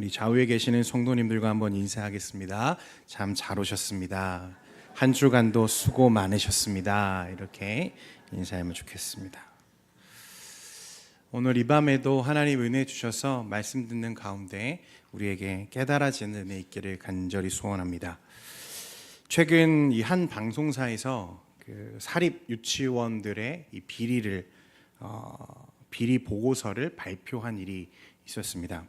우리 좌우에 계시는 성도님들과 한번 인사하겠습니다. 참 잘 오셨습니다. 한 주간도 수고 많으셨습니다. 이렇게 인사하면 좋겠습니다. 오늘 이 밤에도 하나님 은혜 주셔서 말씀 듣는 가운데 우리에게 깨달아지는 은혜 있기를 간절히 소원합니다. 최근 이 한 방송사에서 그 사립 유치원들의 이 비리 보고서를 발표한 일이 있었습니다.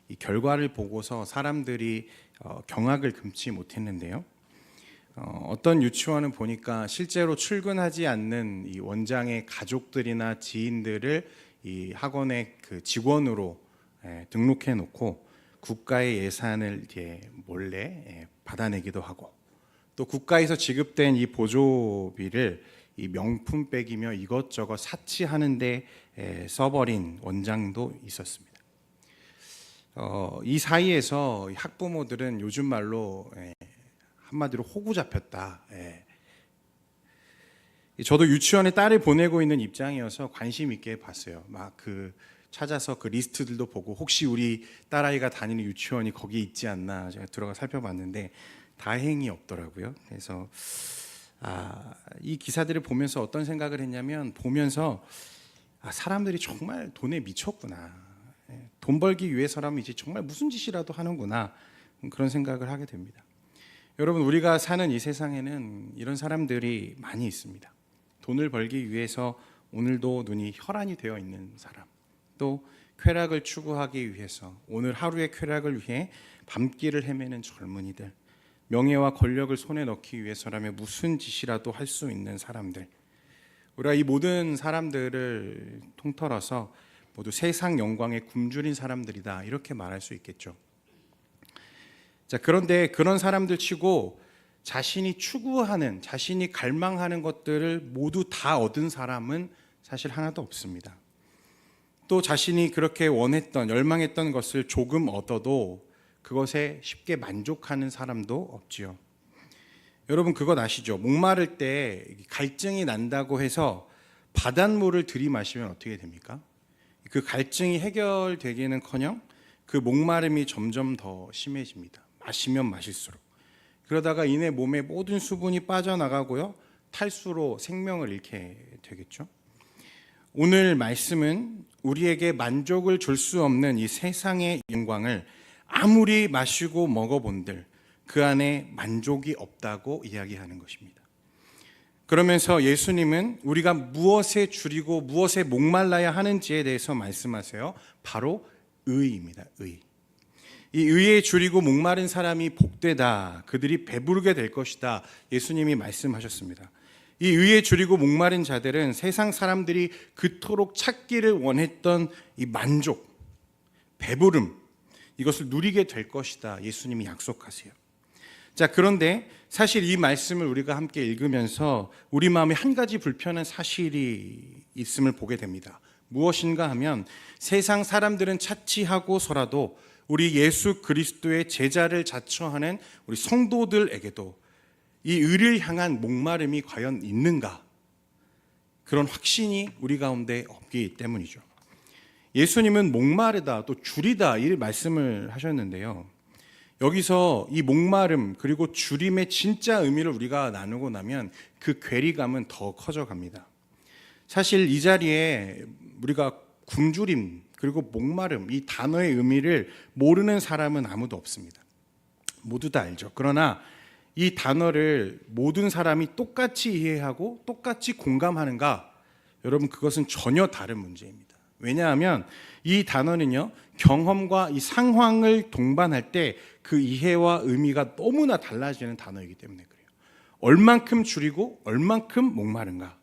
이 결과를 보고서 사람들이 경악을 금치 못했는데요. 어떤 유치원은 보니까 실제로 출근하지 않는 이 원장의 가족들이나 지인들을 이 학원의 그 직원으로 등록해 놓고 국가의 예산을 이제 몰래 받아내기도 하고, 또 국가에서 지급된 이 보조비를 이 명품백이며 이것저것 사치하는데 써버린 원장도 있었습니다. 이 사이에서 학부모들은 요즘 말로 한마디로 호구 잡혔다. 저도 유치원에 딸을 보내고 있는 입장이어서 관심 있게 봤어요. 막 찾아서 그 리스트들도 보고 혹시 우리 딸아이가 다니는 유치원이 거기 있지 않나 제가 들어가 살펴봤는데 다행히 없더라고요. 그래서 이 기사들을 보면서 어떤 생각을 했냐면, 보면서 사람들이 정말 돈에 미쳤구나. 돈 벌기 위해서라면 이제 정말 무슨 짓이라도 하는구나, 그런 생각을 하게 됩니다. 여러분, 우리가 사는 이 세상에는 이런 사람들이 많이 있습니다. 돈을 벌기 위해서 오늘도 눈이 혈안이 되어 있는 사람, 또 쾌락을 추구하기 위해서 오늘 하루의 쾌락을 위해 밤길을 헤매는 젊은이들, 명예와 권력을 손에 넣기 위해서라면 무슨 짓이라도 할 수 있는 사람들, 우리가 이 모든 사람들을 통틀어서 모두 세상 영광에 굶주린 사람들이다, 이렇게 말할 수 있겠죠. 자, 그런데 그런 사람들 치고 자신이 추구하는, 자신이 갈망하는 것들을 모두 다 얻은 사람은 사실 하나도 없습니다. 또 자신이 그렇게 원했던, 열망했던 것을 조금 얻어도 그것에 쉽게 만족하는 사람도 없지요. 여러분, 그것 아시죠? 목마를 때 갈증이 난다고 해서 바닷물을 들이마시면 어떻게 됩니까? 그 갈증이 해결되기는커녕 그 목마름이 점점 더 심해집니다. 마시면 마실수록. 그러다가 이내 몸의 모든 수분이 빠져나가고요, 탈수로 생명을 잃게 되겠죠. 오늘 말씀은 우리에게 만족을 줄 수 없는 이 세상의 영광을 아무리 마시고 먹어본들 그 안에 만족이 없다고 이야기하는 것입니다. 그러면서 예수님은 우리가 무엇에 줄이고 무엇에 목말라야 하는지에 대해서 말씀하세요. 바로 의입니다. 의. 이 의에 줄이고 목마른 사람이 복되다, 그들이 배부르게 될 것이다, 예수님이 말씀하셨습니다. 이 의에 줄이고 목마른 자들은 세상 사람들이 그토록 찾기를 원했던 이 만족, 배부름, 이것을 누리게 될 것이다, 예수님이 약속하세요. 자, 그런데 사실 이 말씀을 우리가 함께 읽으면서 우리 마음에 한 가지 불편한 사실이 있음을 보게 됩니다. 무엇인가 하면, 세상 사람들은 차치하고서라도 우리 예수 그리스도의 제자를 자처하는 우리 성도들에게도 이 의를 향한 목마름이 과연 있는가, 그런 확신이 우리 가운데 없기 때문이죠. 예수님은 목마르다, 또 줄이다, 이 말씀을 하셨는데요, 여기서 이 목마름 그리고 줄임의 진짜 의미를 우리가 나누고 나면 그 괴리감은 더 커져갑니다. 사실 이 자리에 우리가 굶주림 그리고 목마름, 이 단어의 의미를 모르는 사람은 아무도 없습니다. 모두 다 알죠. 그러나 이 단어를 모든 사람이 똑같이 이해하고 똑같이 공감하는가? 여러분, 그것은 전혀 다른 문제입니다. 왜냐하면 이 단어는요, 경험과 이 상황을 동반할 때 그 이해와 의미가 너무나 달라지는 단어이기 때문에 그래요. 얼만큼 줄이고 얼만큼 목마른가?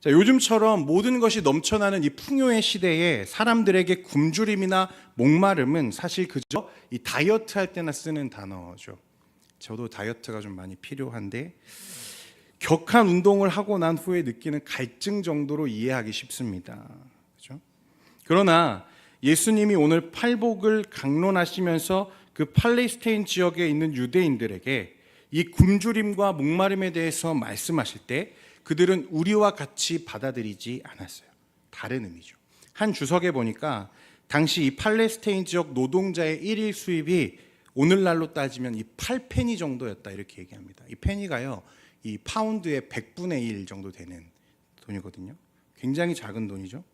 자, 요즘처럼 모든 것이 넘쳐나는 이 풍요의 시대에 사람들에게 굶주림이나 목마름은 사실 그저 이 다이어트 할 때나 쓰는 단어죠. 저도 다이어트가 좀 많이 필요한데, 격한 운동을 하고 난 후에 느끼는 갈증 정도로 이해하기 쉽습니다. 그렇죠? 그러나 예수님이 오늘 팔복을 강론하시면서 그 팔레스타인 지역에 있는 유대인들에게 이 굶주림과 목마름에 대해서 말씀하실 때 그들은 우리와 같이 받아들이지 않았어요. 다른 의미죠. 한 주석에 보니까 당시 이 팔레스타인 지역 노동자의 일일 수입이 오늘날로 따지면 이 8페니 정도였다 이렇게 얘기합니다. 이 페니가요, 이 파운드의 100분의 1 정도 되는 돈이거든요. 굉장히 작은 돈이죠.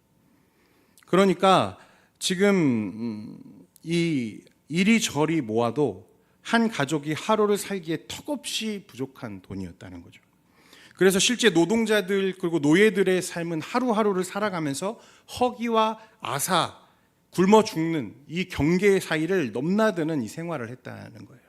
그러니까 지금 이 이리저리 모아도 한 가족이 하루를 살기에 턱없이 부족한 돈이었다는 거죠. 그래서 실제 노동자들 그리고 노예들의 삶은 하루하루를 살아가면서 허기와 아사, 굶어 죽는 이 경계 사이를 넘나드는 이 생활을 했다는 거예요.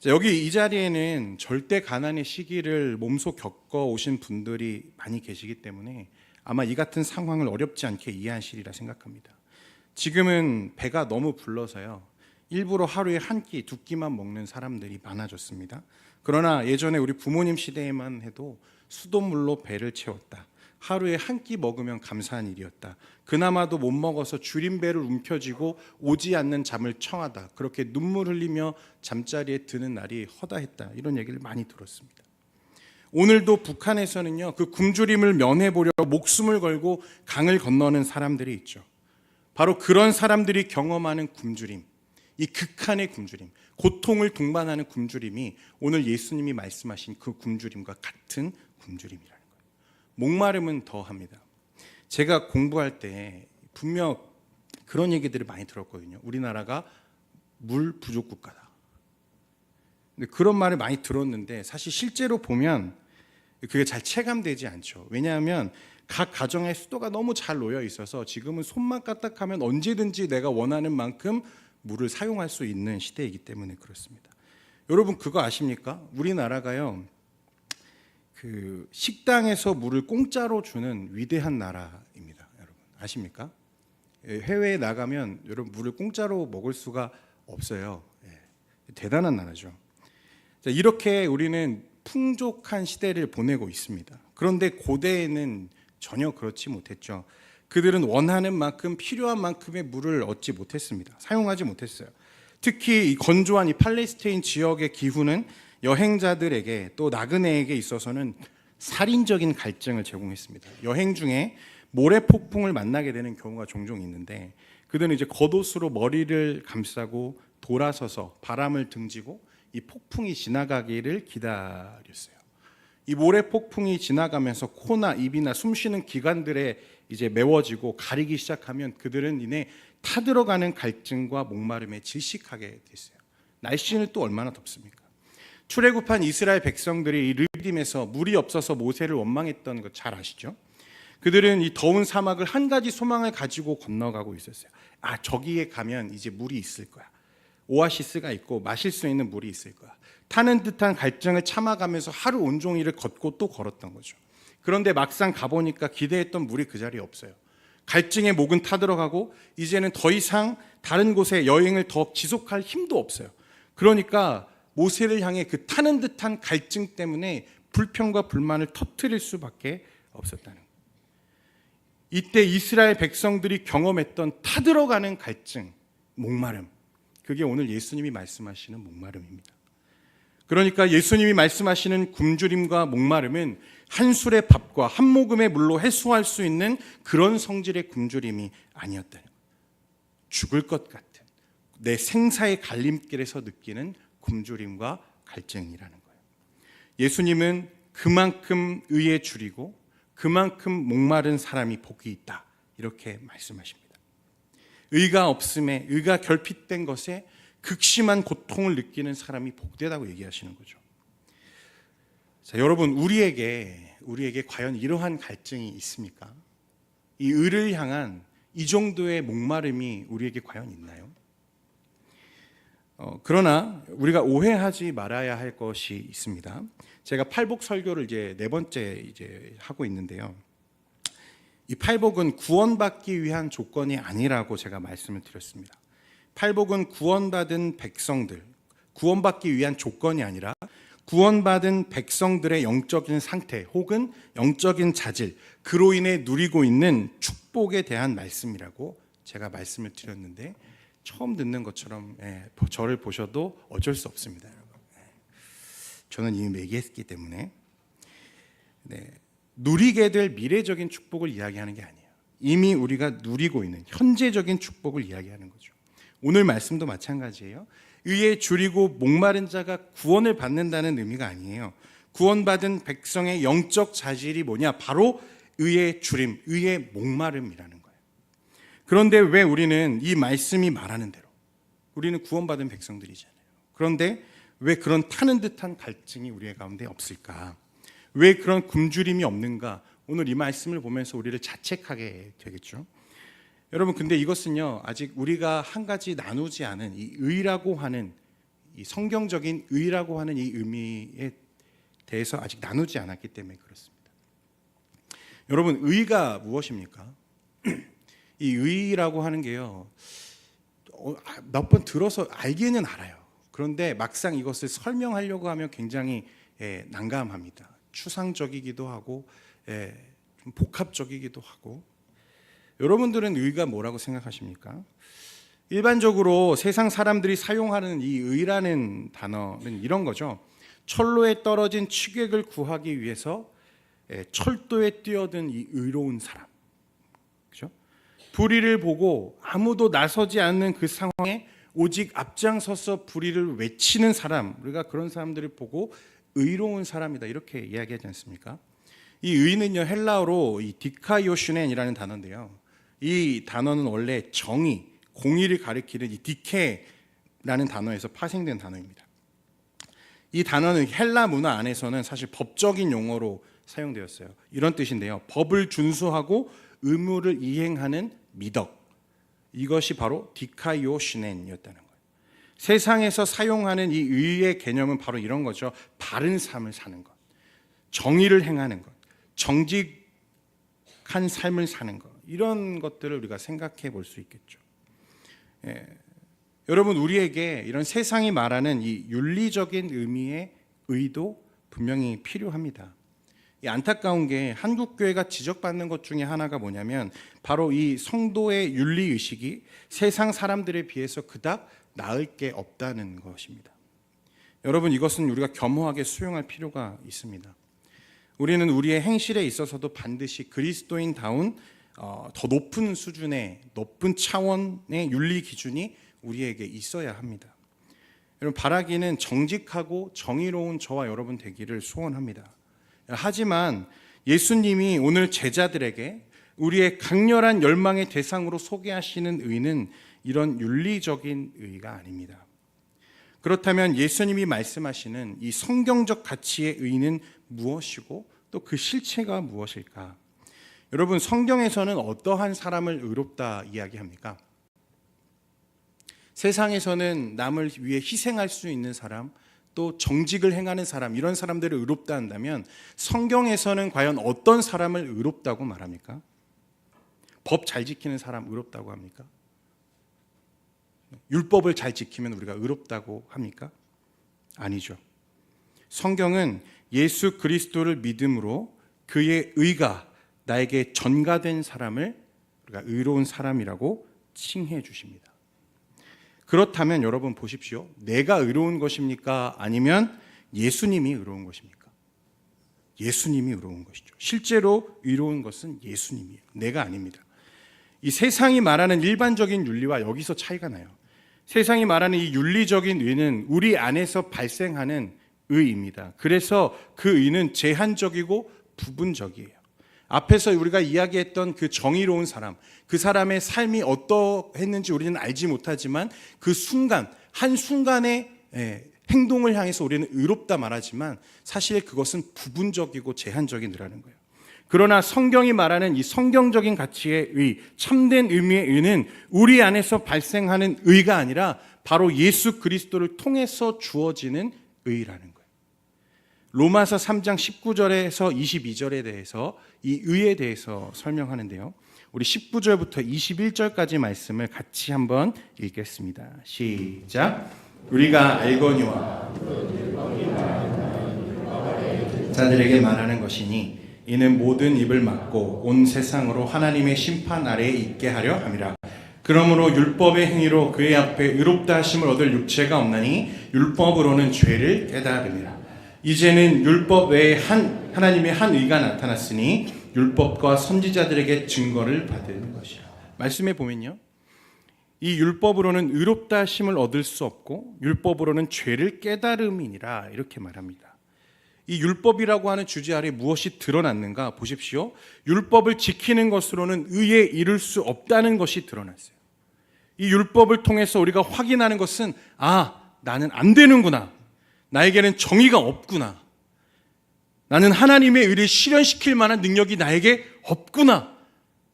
여기 이 자리에는 절대 가난의 시기를 몸소 겪어오신 분들이 많이 계시기 때문에 아마 이 같은 상황을 어렵지 않게 이해하시리라 생각합니다. 지금은 배가 너무 불러서요, 일부러 하루에 한 끼, 두 끼만 먹는 사람들이 많아졌습니다. 그러나 예전에 우리 부모님 시대에만 해도 수돗물로 배를 채웠다. 하루에 한 끼 먹으면 감사한 일이었다. 그나마도 못 먹어서 줄임배를 움켜쥐고 오지 않는 잠을 청하다. 그렇게 눈물 흘리며 잠자리에 드는 날이 허다했다. 이런 얘기를 많이 들었습니다. 오늘도 북한에서는요, 그 굶주림을 면해보려 목숨을 걸고 강을 건너는 사람들이 있죠. 바로 그런 사람들이 경험하는 굶주림, 이 극한의 굶주림, 고통을 동반하는 굶주림이 오늘 예수님이 말씀하신 그 굶주림과 같은 굶주림이라는 거예요. 목마름은 더합니다. 제가 공부할 때 분명 그런 얘기들을 많이 들었거든요. 우리나라가 물 부족 국가다. 근데 그런 말을 많이 들었는데 사실 실제로 보면 그게 잘 체감되지 않죠. 왜냐하면 각 가정의 수도가 너무 잘 놓여 있어서 지금은 손만 까딱하면 언제든지 내가 원하는 만큼 물을 사용할 수 있는 시대이기 때문에 그렇습니다. 여러분 그거 아십니까? 우리나라가요, 그 식당에서 물을 공짜로 주는 위대한 나라입니다. 여러분 아십니까? 해외에 나가면 여러분 물을 공짜로 먹을 수가 없어요. 대단한 나라죠. 이렇게 우리는 풍족한 시대를 보내고 있습니다. 그런데 고대에는 전혀 그렇지 못했죠. 그들은 원하는 만큼 필요한 만큼의 물을 얻지 못했습니다. 사용하지 못했어요. 특히 이 건조한 이 팔레스타인 지역의 기후는 여행자들에게 또 나그네에게 있어서는 살인적인 갈증을 제공했습니다. 여행 중에 모래 폭풍을 만나게 되는 경우가 종종 있는데 그들은 이제 겉옷으로 머리를 감싸고 돌아서서 바람을 등지고 이 폭풍이 지나가기를 기다렸어요. 이 모래 폭풍이 지나가면서 코나 입이나 숨쉬는 기관들에 이제 메워지고 가리기 시작하면 그들은 이내 타들어가는 갈증과 목마름에 질식하게 됐어요. 날씨는 또 얼마나 덥습니까? 출애굽한 이스라엘 백성들이 이 르비딤에서 물이 없어서 모세를 원망했던 거 잘 아시죠? 그들은 이 더운 사막을 한 가지 소망을 가지고 건너가고 있었어요. 아, 저기에 가면 이제 물이 있을 거야. 오아시스가 있고 마실 수 있는 물이 있을 거야. 타는 듯한 갈증을 참아가면서 하루 온종일을 걷고 또 걸었던 거죠. 그런데 막상 가보니까 기대했던 물이 그 자리에 없어요. 갈증의 목은 타들어가고 이제는 더 이상 다른 곳에 여행을 더 지속할 힘도 없어요. 그러니까 모세를 향해 그 타는 듯한 갈증 때문에 불평과 불만을 터뜨릴 수밖에 없었다는 거예요. 이때 이스라엘 백성들이 경험했던 타들어가는 갈증, 목마름, 그게 오늘 예수님이 말씀하시는 목마름입니다. 그러니까 예수님이 말씀하시는 굶주림과 목마름은 한 술의 밥과 한 모금의 물로 해소할 수 있는 그런 성질의 굶주림이 아니었다는 거예요. 죽을 것 같은 내 생사의 갈림길에서 느끼는 굶주림과 갈증이라는 거예요. 예수님은 그만큼 의에 줄이고 그만큼 목마른 사람이 복이 있다 이렇게 말씀하십니다. 의가 없음에, 의가 결핍된 것에 극심한 고통을 느끼는 사람이 복되다고 얘기하시는 거죠. 자, 여러분 우리에게 과연 이러한 갈증이 있습니까? 이 의를 향한 이 정도의 목마름이 우리에게 과연 있나요? 그러나 우리가 오해하지 말아야 할 것이 있습니다. 제가 팔복 설교를 이제 네 번째 이제 하고 있는데요. 이 팔복은 구원받기 위한 조건이 아니라고 제가 말씀을 드렸습니다. 팔복은 구원받은 백성들, 구원받기 위한 조건이 아니라 구원받은 백성들의 영적인 상태 혹은 영적인 자질, 그로 인해 누리고 있는 축복에 대한 말씀이라고 제가 말씀을 드렸는데 처음 듣는 것처럼 저를 보셔도 어쩔 수 없습니다, 여러분. 저는 이미 얘기했기 때문에 누리게 될 미래적인 축복을 이야기하는 게 아니에요. 이미 우리가 누리고 있는 현재적인 축복을 이야기하는 거죠. 오늘 말씀도 마찬가지예요. 의에 줄이고 목마른 자가 구원을 받는다는 의미가 아니에요. 구원받은 백성의 영적 자질이 뭐냐? 바로 의의 줄임, 의의 목마름이라는 거예요. 그런데 왜 우리는 이 말씀이 말하는 대로 우리는 구원받은 백성들이잖아요. 그런데 왜 그런 타는 듯한 갈증이 우리의 가운데 없을까? 왜 그런 굶주림이 없는가? 오늘 이 말씀을 보면서 우리를 자책하게 되겠죠. 여러분, 근데 이것은요, 아직 우리가 한 가지 나누지 않은 이 의라고 하는, 이 성경적인 의라고 하는 이 의미에 대해서 아직 나누지 않았기 때문에 그렇습니다. 여러분, 의가 무엇입니까? 이 의라고 하는 게요, 몇 번 들어서 알기는 알아요. 그런데 막상 이것을 설명하려고 하면 굉장히 난감합니다. 추상적이기도 하고 좀 복합적이기도 하고. 여러분들은 의가 뭐라고 생각하십니까? 일반적으로 세상 사람들이 사용하는 이 의라는 단어는 이런 거죠. 철로에 떨어진 취객을 구하기 위해서 철도에 뛰어든 이 의로운 사람, 그렇죠? 불의를 보고 아무도 나서지 않는 그 상황에 오직 앞장서서 불의를 외치는 사람, 우리가 그런 사람들을 보고 의로운 사람이다 이렇게 이야기하지 않습니까? 이 의는요, 헬라어로 이 디카이오슈넨이라는 단어인데요, 이 단어는 원래 정의, 공의를 가리키는 이 디케라는 단어에서 파생된 단어입니다. 이 단어는 헬라 문화 안에서는 사실 법적인 용어로 사용되었어요. 이런 뜻인데요, 법을 준수하고 의무를 이행하는 미덕, 이것이 바로 디카이오슈넨이었다는 거예요. 세상에서 사용하는 이 의의 개념은 바로 이런 거죠. 바른 삶을 사는 것, 정의를 행하는 것, 정직한 삶을 사는 것, 이런 것들을 우리가 생각해 볼 수 있겠죠. 여러분, 우리에게 이런 세상이 말하는 이 윤리적인 의미의 의도 분명히 필요합니다. 이 안타까운 게 한국교회가 지적받는 것 중에 하나가 뭐냐면 바로 이 성도의 윤리의식이 세상 사람들에 비해서 그닥 나을 게 없다는 것입니다. 여러분, 이것은 우리가 겸허하게 수용할 필요가 있습니다. 우리는 우리의 행실에 있어서도 반드시 그리스도인다운 더 높은 수준의, 높은 차원의 윤리 기준이 우리에게 있어야 합니다. 여러분, 바라기는 정직하고 정의로운 저와 여러분 되기를 소원합니다. 하지만 예수님이 오늘 제자들에게 우리의 강렬한 열망의 대상으로 소개하시는 의는 이런 윤리적인 의가 아닙니다. 그렇다면 예수님이 말씀하시는 이 성경적 가치의 의는 무엇이고 또 그 실체가 무엇일까? 여러분, 성경에서는 어떠한 사람을 의롭다 이야기합니까? 세상에서는 남을 위해 희생할 수 있는 사람, 또 정직을 행하는 사람, 이런 사람들을 의롭다 한다면 성경에서는 과연 어떤 사람을 의롭다고 말합니까? 법 잘 지키는 사람 의롭다고 합니까? 율법을 잘 지키면 우리가 의롭다고 합니까? 아니죠. 성경은 예수 그리스도를 믿음으로 그의 의가 나에게 전가된 사람을 우리가 의로운 사람이라고 칭해 주십니다. 그렇다면 여러분 보십시오. 내가 의로운 것입니까? 아니면 예수님이 의로운 것입니까? 예수님이 의로운 것이죠. 실제로 의로운 것은 예수님이에요. 내가 아닙니다. 이 세상이 말하는 일반적인 윤리와 여기서 차이가 나요. 세상이 말하는 이 윤리적인 의는 우리 안에서 발생하는 의입니다. 그래서 그 의는 제한적이고 부분적이에요. 앞에서 우리가 이야기했던 그 정의로운 사람, 그 사람의 삶이 어떠했는지 우리는 알지 못하지만 그 순간, 한순간의 행동을 향해서 우리는 의롭다 말하지만 사실 그것은 부분적이고 제한적이라는 거예요. 그러나 성경이 말하는 이 성경적인 가치의 의, 참된 의미의 의는 우리 안에서 발생하는 의가 아니라 바로 예수 그리스도를 통해서 주어지는 의라는 거예요. 로마서 3장 19절에서 22절에 대해서 이 의에 대해서 설명하는데요, 우리 19절부터 21절까지 말씀을 같이 한번 읽겠습니다. 시작. 우리가 알거니와 자들에게 말하는 것이니 이는 모든 입을 막고 온 세상으로 하나님의 심판 아래에 있게 하려 함이라. 그러므로 율법의 행위로 그의 앞에 의롭다 하심을 얻을 육체가 없나니 율법으로는 죄를 깨달음이라. 이제는 율법 외에 하나님의 한 의가 나타났으니 율법과 선지자들에게 증거를 받은 것이라. 말씀에 보면요, 이 율법으로는 의롭다 하심을 얻을 수 없고 율법으로는 죄를 깨달음이니라 이렇게 말합니다. 이 율법이라고 하는 주제 아래 무엇이 드러났는가 보십시오. 율법을 지키는 것으로는 의에 이를 수 없다는 것이 드러났어요. 이 율법을 통해서 우리가 확인하는 것은 나는 안 되는구나. 나에게는 정의가 없구나. 나는 하나님의 의를 실현시킬 만한 능력이 나에게 없구나.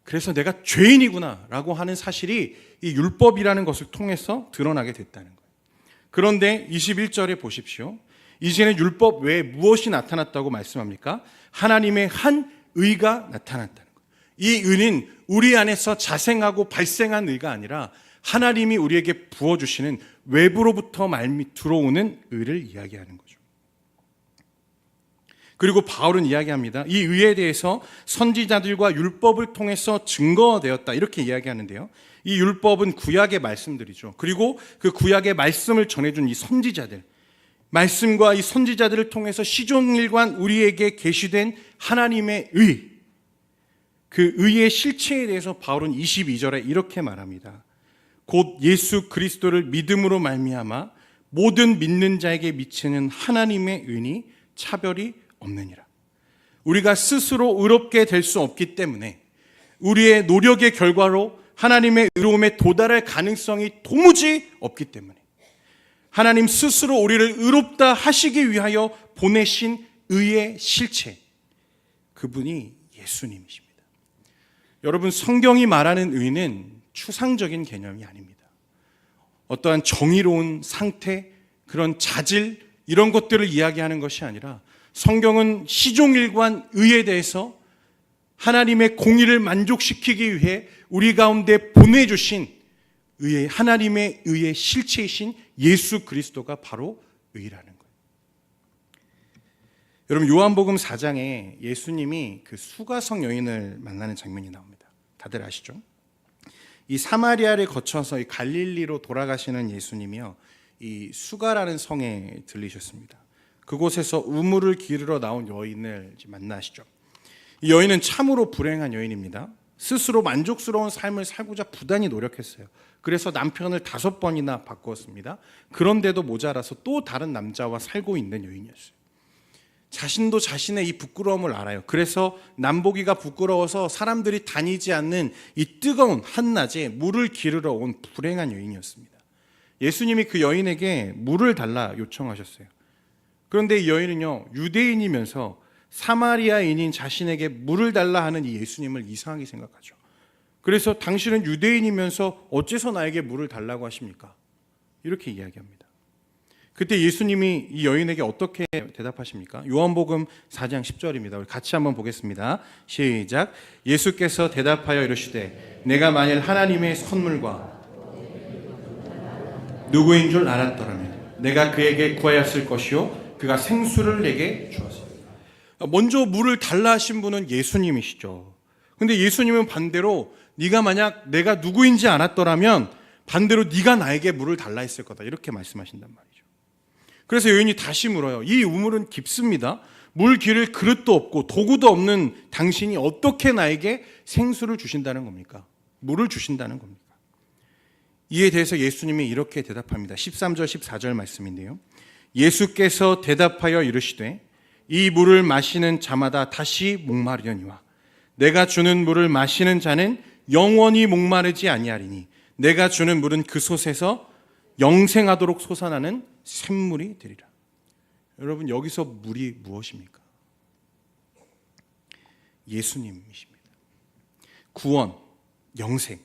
그래서 내가 죄인이구나 라고 하는 사실이 이 율법이라는 것을 통해서 드러나게 됐다는 거예요. 그런데 21절에 보십시오. 이제는 율법 외에 무엇이 나타났다고 말씀합니까? 하나님의 한 의가 나타났다는 거예요. 이 의는 우리 안에서 자생하고 발생한 의가 아니라 하나님이 우리에게 부어주시는 외부로부터 들어오는 의를 이야기하는 거죠. 그리고 바울은 이야기합니다. 이 의에 대해서 선지자들과 율법을 통해서 증거되었다 이렇게 이야기하는데요. 이 율법은 구약의 말씀들이죠. 그리고 그 구약의 말씀을 전해준 이 선지자들, 말씀과 이 선지자들을 통해서 시종일관 우리에게 계시된 하나님의 의, 그 의의 실체에 대해서 바울은 22절에 이렇게 말합니다. 곧 예수 그리스도를 믿음으로 말미암아 모든 믿는 자에게 미치는 하나님의 은이 차별이 없느니라. 우리가 스스로 의롭게 될 수 없기 때문에 우리의 노력의 결과로 하나님의 의로움에 도달할 가능성이 도무지 없기 때문에 하나님 스스로 우리를 의롭다 하시기 위하여 보내신 의의 실체, 그분이 예수님이십니다. 여러분, 성경이 말하는 의는 추상적인 개념이 아닙니다. 어떠한 정의로운 상태, 그런 자질, 이런 것들을 이야기하는 것이 아니라 성경은 시종일관 의에 대해서 하나님의 공의를 만족시키기 위해 우리 가운데 보내주신 의의, 하나님의 의의 실체이신 예수 그리스도가 바로 의라는 거예요. 여러분, 요한복음 4장에 예수님이 그 수가성 여인을 만나는 장면이 나옵니다. 다들 아시죠? 이 사마리아를 거쳐서 이 갈릴리로 돌아가시는 예수님이요, 이 수가라는 성에 들리셨습니다. 그곳에서 우물을 기르러 나온 여인을 만나시죠. 이 여인은 참으로 불행한 여인입니다. 스스로 만족스러운 삶을 살고자 부단히 노력했어요. 그래서 남편을 5번이나 바꾸었습니다. 그런데도 모자라서 또 다른 남자와 살고 있는 여인이었어요. 자신도 자신의 이 부끄러움을 알아요. 그래서 남보기가 부끄러워서 사람들이 다니지 않는 이 뜨거운 한낮에 물을 기르러 온 불행한 여인이었습니다. 예수님이 그 여인에게 물을 달라 요청하셨어요. 그런데 이 여인은요, 유대인이면서 사마리아인인 자신에게 물을 달라 하는 이 예수님을 이상하게 생각하죠. 그래서 당신은 유대인이면서 어째서 나에게 물을 달라고 하십니까? 이렇게 이야기합니다. 그때 예수님이 이 여인에게 어떻게 대답하십니까? 요한복음 4장 10절입니다. 우리 같이 한번 보겠습니다. 시작. 예수께서 대답하여 이르시되 내가 만일 하나님의 선물과 누구인 줄 알았더라면 내가 그에게 구하였을 것이요 그가 생수를 내게 주었습니다. 먼저 물을 달라 하신 분은 예수님이시죠. 근데 예수님은 반대로 네가 만약 내가 누구인지 알았더라면 반대로 네가 나에게 물을 달라 했을 거다 이렇게 말씀하신단 말이죠. 그래서 여인이 다시 물어요. 이 우물은 깊습니다. 물 기를 그릇도 없고 도구도 없는 당신이 어떻게 나에게 생수를 주신다는 겁니까? 물을 주신다는 겁니까? 이에 대해서 예수님이 이렇게 대답합니다. 13절 14절 말씀인데요. 예수께서 대답하여 이르시되 이 물을 마시는 자마다 다시 목마르려니와 내가 주는 물을 마시는 자는 영원히 목마르지 아니하리니 내가 주는 물은 그 솥에서 영생하도록 솟아나는 샘물이 되리라. 여러분, 여기서 물이 무엇입니까? 예수님이십니다. 구원, 영생.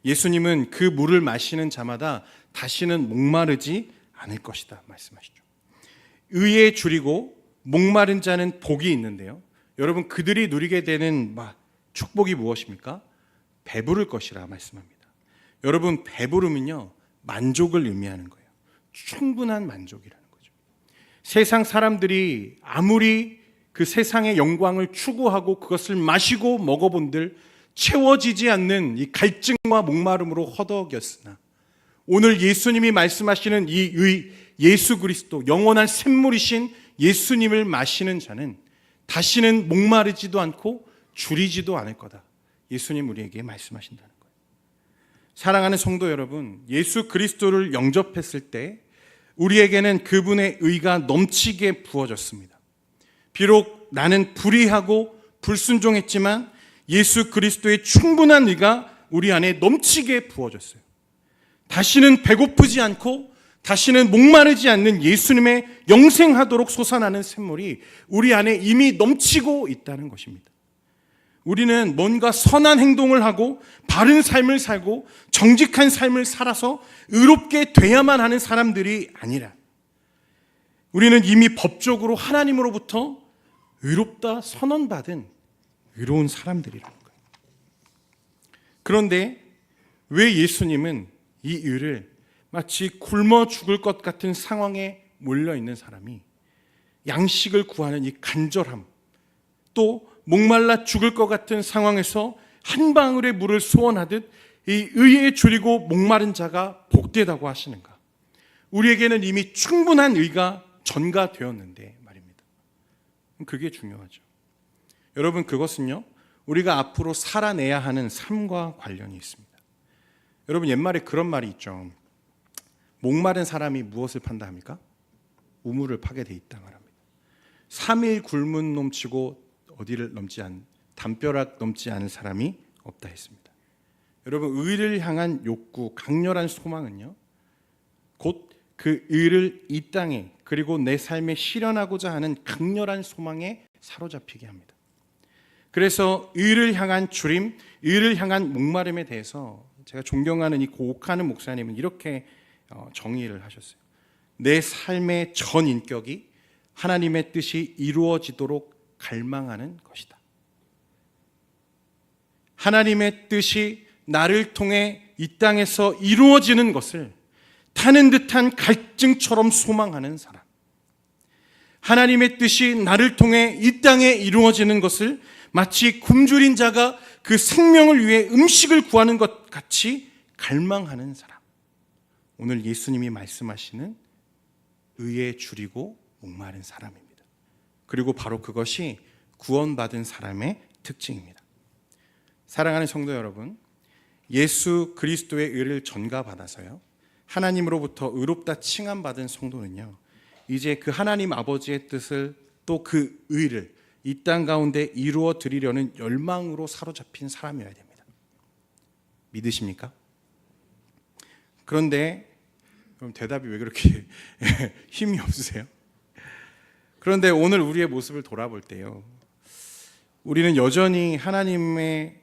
예수님은 그 물을 마시는 자마다 다시는 목마르지 않을 것이다 말씀하시죠. 의에 줄이고 목마른 자는 복이 있는데요, 여러분, 그들이 누리게 되는 축복이 무엇입니까? 배부를 것이라 말씀합니다. 여러분, 배부름은요 만족을 의미하는 거예요. 충분한 만족이라는 거죠. 세상 사람들이 아무리 그 세상의 영광을 추구하고 그것을 마시고 먹어본들 채워지지 않는 이 갈증과 목마름으로 허덕였으나 오늘 예수님이 말씀하시는 이 의 예수 그리스도, 영원한 샘물이신 예수님을 마시는 자는 다시는 목마르지도 않고 줄이지도 않을 거다. 예수님 우리에게 말씀하신다는 거예요. 사랑하는 성도 여러분, 예수 그리스도를 영접했을 때 우리에게는 그분의 의가 넘치게 부어졌습니다. 비록 나는 불의하고 불순종했지만 예수 그리스도의 충분한 의가 우리 안에 넘치게 부어졌어요. 다시는 배고프지 않고 다시는 목마르지 않는 예수님의 영생하도록 솟아나는 샘물이 우리 안에 이미 넘치고 있다는 것입니다. 우리는 뭔가 선한 행동을 하고 바른 삶을 살고 정직한 삶을 살아서 의롭게 돼야만 하는 사람들이 아니라 우리는 이미 법적으로 하나님으로부터 의롭다 선언받은 의로운 사람들이라는 거예요. 그런데 왜 예수님은 이 의를 마치 굶어 죽을 것 같은 상황에 몰려있는 사람이 양식을 구하는 이 간절함, 또 목말라 죽을 것 같은 상황에서 한 방울의 물을 소원하듯 이 의에 줄이고 목마른 자가 복되다고 하시는가? 우리에게는 이미 충분한 의가 전가되었는데 말입니다. 그게 중요하죠. 여러분, 그것은요, 우리가 앞으로 살아내야 하는 삶과 관련이 있습니다. 여러분, 옛말에 그런 말이 있죠. 목마른 사람이 무엇을 판다 합니까? 우물을 파게 돼 있다 말합니다. 3일 굶은 놈치고 어디를 넘지 않은, 담벼락 넘지 않은 사람이 없다 했습니다. 여러분, 의를 향한 욕구, 강렬한 소망은요, 곧 그 의를 이 땅에 그리고 내 삶에 실현하고자 하는 강렬한 소망에 사로잡히게 합니다. 그래서 의를 향한 주림, 의를 향한 목마름에 대해서 제가 존경하는 이 고옥하는 목사님은 이렇게 정의를 하셨어요. 내 삶의 전 인격이 하나님의 뜻이 이루어지도록 갈망하는 것이다. 하나님의 뜻이 나를 통해 이 땅에서 이루어지는 것을 타는 듯한 갈증처럼 소망하는 사람. 하나님의 뜻이 나를 통해 이 땅에 이루어지는 것을 마치 굶주린 자가 그 생명을 위해 음식을 구하는 것 같이 갈망하는 사람. 오늘 예수님이 말씀하시는 의에 줄이고 목마른 사람입니다. 그리고 바로 그것이 구원받은 사람의 특징입니다. 사랑하는 성도 여러분, 예수 그리스도의 의를 전가받아서요, 하나님으로부터 의롭다 칭함받은 성도는요, 이제 그 하나님 아버지의 뜻을 또 그 의를 이 땅 가운데 이루어 드리려는 열망으로 사로잡힌 사람이어야 됩니다. 믿으십니까? 그런데 그럼 대답이 왜 그렇게 힘이 없으세요? 그런데 오늘 우리의 모습을 돌아볼 때요, 우리는 여전히 하나님의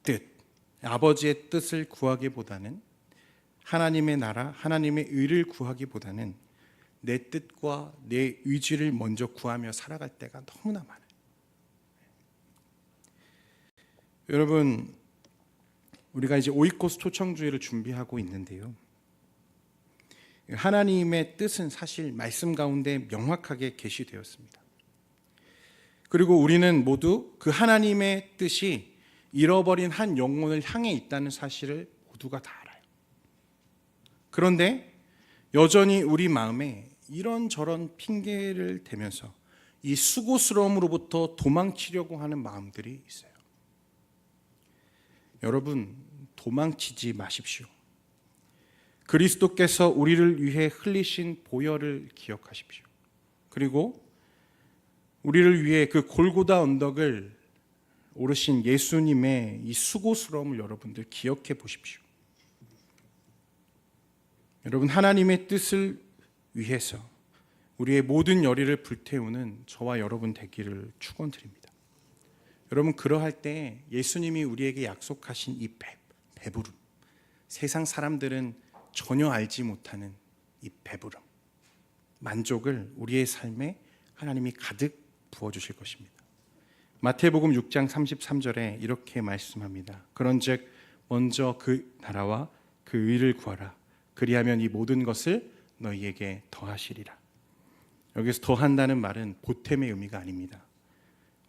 뜻, 아버지의 뜻을 구하기보다는 하나님의 나라, 하나님의 의를 구하기보다는 내 뜻과 내 의지를 먼저 구하며 살아갈 때가 너무나 많아요. 여러분, 우리가 이제 오이코스 초청주의를 준비하고 있는데요, 하나님의 뜻은 사실 말씀 가운데 명확하게 계시되었습니다. 그리고 우리는 모두 그 하나님의 뜻이 잃어버린 한 영혼을 향해 있다는 사실을 모두가 다 알아요. 그런데 여전히 우리 마음에 이런저런 핑계를 대면서 이 수고스러움으로부터 도망치려고 하는 마음들이 있어요. 여러분, 도망치지 마십시오. 그리스도께서 우리를 위해 흘리신 보혈을 기억하십시오. 그리고 우리를 위해 그 골고다 언덕을 오르신 예수님의 이 수고스러움을 여러분들 기억해 보십시오. 여러분, 하나님의 뜻을 위해서 우리의 모든 열의를 불태우는 저와 여러분 되기를 축원드립니다. 여러분, 그러할 때 예수님이 우리에게 약속하신 이 배부름, 세상 사람들은 전혀 알지 못하는 이 배부름, 만족을 우리의 삶에 하나님이 가득 부어주실 것입니다. 마태복음 6장 33절에 이렇게 말씀합니다. 그런즉 먼저 그 나라와 그 의를 구하라. 그리하면 이 모든 것을 너희에게 더하시리라. 여기서 더한다는 말은 보탬의 의미가 아닙니다.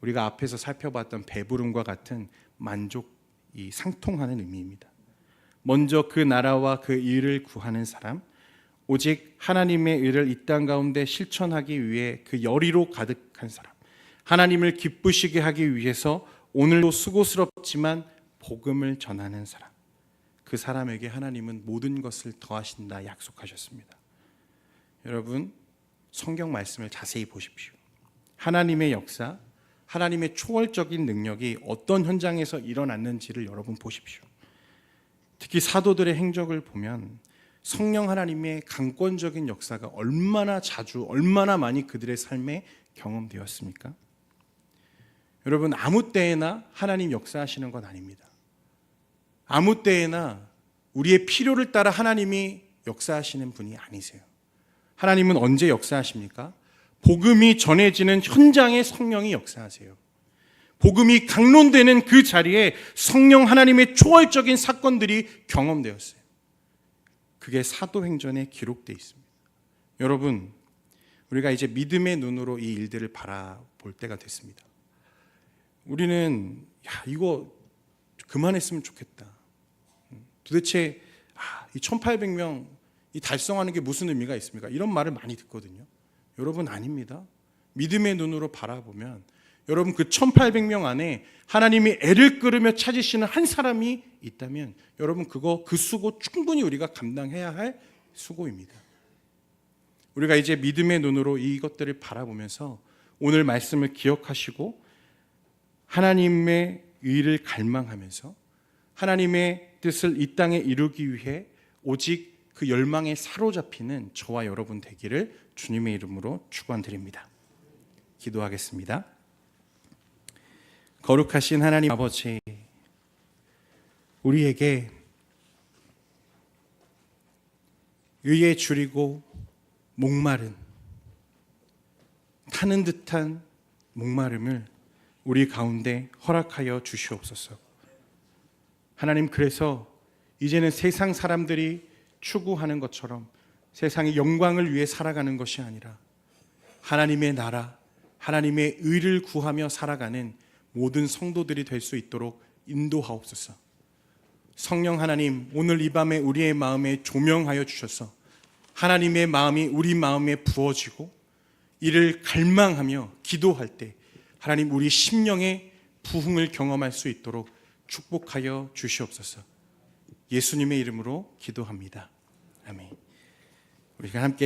우리가 앞에서 살펴봤던 배부름과 같은 만족이 상통하는 의미입니다. 먼저 그 나라와 그 의를 구하는 사람, 오직 하나님의 의를 이 땅 가운데 실천하기 위해 그 열의로 가득한 사람, 하나님을 기쁘시게 하기 위해서 오늘도 수고스럽지만 복음을 전하는 사람, 그 사람에게 하나님은 모든 것을 더하신다 약속하셨습니다. 여러분, 성경 말씀을 자세히 보십시오. 하나님의 역사, 하나님의 초월적인 능력이 어떤 현장에서 일어났는지를 여러분 보십시오. 특히 사도들의 행적을 보면 성령 하나님의 강권적인 역사가 얼마나 자주, 얼마나 많이 그들의 삶에 경험되었습니까? 여러분, 아무 때에나 하나님 역사하시는 건 아닙니다. 아무 때에나 우리의 필요를 따라 하나님이 역사하시는 분이 아니세요. 하나님은 언제 역사하십니까? 복음이 전해지는 현장에 성령이 역사하세요. 복음이 강론되는 그 자리에 성령 하나님의 초월적인 사건들이 경험되었어요. 그게 사도행전에 기록되어 있습니다. 여러분, 우리가 이제 믿음의 눈으로 이 일들을 바라볼 때가 됐습니다. 우리는 이거 그만했으면 좋겠다. 도대체 이 1800명 이 달성하는 게 무슨 의미가 있습니까? 이런 말을 많이 듣거든요. 여러분, 아닙니다. 믿음의 눈으로 바라보면 여러분, 그 1800명 안에 하나님이 애를 끌으며 찾으시는 한 사람이 있다면 여러분, 그 수고 충분히 우리가 감당해야 할 수고입니다. 우리가 이제 믿음의 눈으로 이것들을 바라보면서 오늘 말씀을 기억하시고 하나님의 의를 갈망하면서 하나님의 뜻을 이 땅에 이루기 위해 오직 그 열망에 사로잡히는 저와 여러분 되기를 주님의 이름으로 축원드립니다. 기도하겠습니다. 거룩하신 하나님 아버지, 우리에게 의에 줄이고 목마른, 타는 듯한 목마름을 우리 가운데 허락하여 주시옵소서. 하나님, 그래서 이제는 세상 사람들이 추구하는 것처럼 세상의 영광을 위해 살아가는 것이 아니라 하나님의 나라, 하나님의 의를 구하며 살아가는 모든 성도들이 될 수 있도록 인도하옵소서. 성령 하나님, 오늘 이 밤에 우리의 마음에 조명하여 주셔서 하나님의 마음이 우리 마음에 부어지고 이를 갈망하며 기도할 때 하나님, 우리 심령의 부흥을 경험할 수 있도록 축복하여 주시옵소서. 예수님의 이름으로 기도합니다. 아멘. 우리가 함께